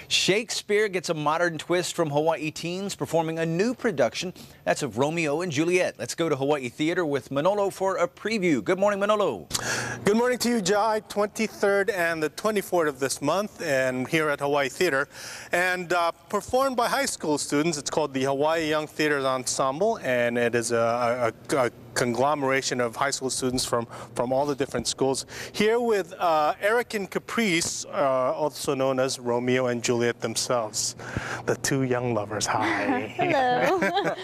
Shakespeare gets a modern twist from Hawaii teens performing a new production. That's of Romeo and Juliet. Let's go to Hawaii Theater with Manolo for a preview. Good morning, Manolo. Good morning to you, July 23rd and the 24th of this month, and here at Hawaii Theater. And performed by high school students. It's called the Hawaii Young Theater Ensemble, and it is a conglomeration of high school students from all the different schools. Here with Eric and Caprice, also known as Romeo and Juliet themselves, the two young lovers. Hi. Hello.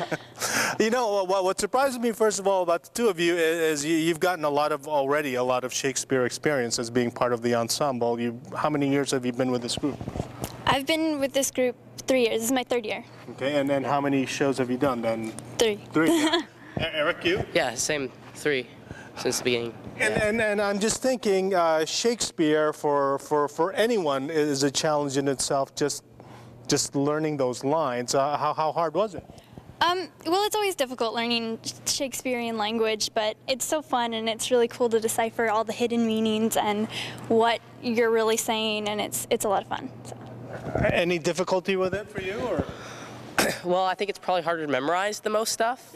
You know, what surprises me, first of all, about the two of you is you've gotten already a lot of Shakespeare experience as being part of the ensemble. How many years have you been with this group? I've been with this group 3 years. This is my 3rd year. Okay, and then how many shows have you done then? 3. 3. Yeah. Eric, you? Yeah, same 3 since the beginning. And I'm just thinking, Shakespeare for anyone is a challenge in itself. Just learning those lines. How hard was it? Well, it's always difficult learning Shakespearean language, but it's so fun and it's really cool to decipher all the hidden meanings and what you're really saying, and it's a lot of fun. So. Any difficulty with it for you, or? Well, I think it's probably harder to memorize the most stuff,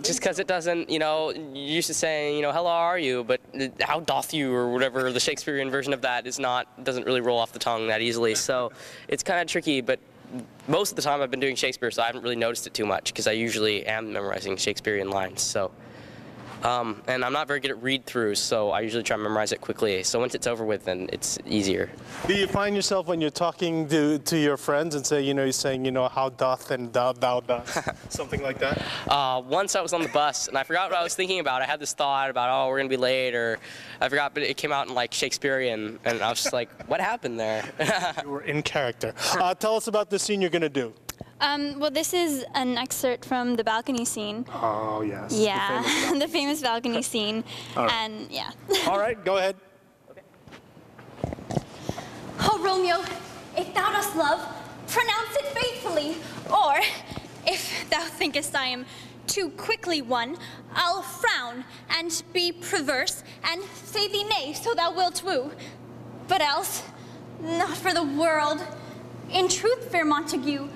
just because it doesn't, you're used to saying, hello, how are you, but how doth you, or whatever, the Shakespearean version of that doesn't really roll off the tongue that easily, so it's kind of tricky, but most of the time I've been doing Shakespeare, so I haven't really noticed it too much, because I usually am memorizing Shakespearean lines, so. And I'm not very good at read-throughs, so I usually try to memorize it quickly. So once it's over with, then it's easier. Do you find yourself when you're talking to your friends and say, you're saying, how doth and thou dost, something like that? Once I was on the bus, and I forgot what I was thinking about. I had this thought about, oh, we're going to be late, or I forgot, but it came out in, like, Shakespearean, and I was just like, what happened there? You were in character. Tell us about the scene you're going to do. Well, this is an excerpt from the balcony scene. Oh, yes. Yeah, the famous balcony scene. Right. And, yeah. All right, go ahead. Okay. Oh, Romeo, if thou dost love, pronounce it faithfully. Or, if thou thinkest I am too quickly won, I'll frown and be perverse and say thee nay, so thou wilt woo. But else, not for the world. In truth, fair Montague,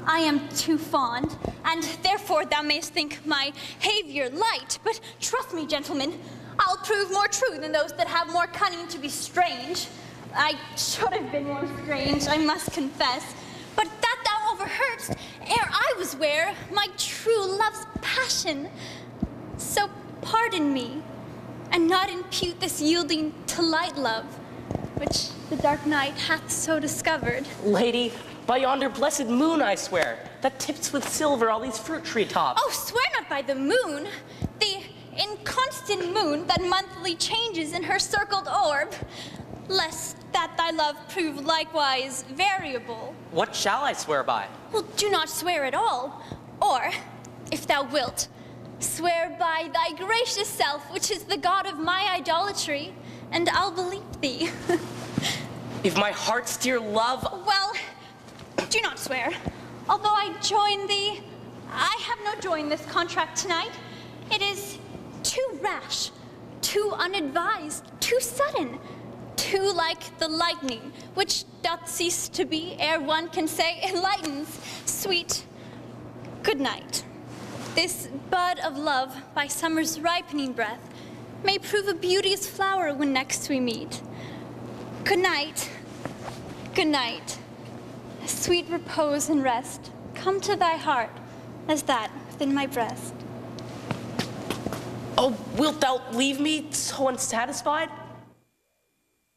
I am too fond, and therefore thou mayst think my behavior light. But trust me, gentlemen, I'll prove more true than those that have more cunning to be strange. I should have been more strange, I must confess. But that thou overheardst, ere I was ware, my true love's passion. So pardon me, and not impute this yielding to light love, which the dark night hath so discovered. Lady, by yonder blessed moon, I swear, that tips with silver all these fruit tree tops. Oh, swear not by the moon, the inconstant moon that monthly changes in her circled orb, lest that thy love prove likewise variable. What shall I swear by? Well, do not swear at all, or, if thou wilt, swear by thy gracious self, which is the god of my idolatry, and I'll believe thee. If my heart's dear love... Well, do not swear. Although I join thee, I have no joy in this contract tonight. It is too rash, too unadvised, too sudden, too like the lightning, which doth cease to be ere one can say enlightens. Sweet, good night. This bud of love by summer's ripening breath may prove a beauteous flower when next we meet. Good night, good night. Sweet repose and rest, come to thy heart, as that within my breast. Oh, wilt thou leave me so unsatisfied?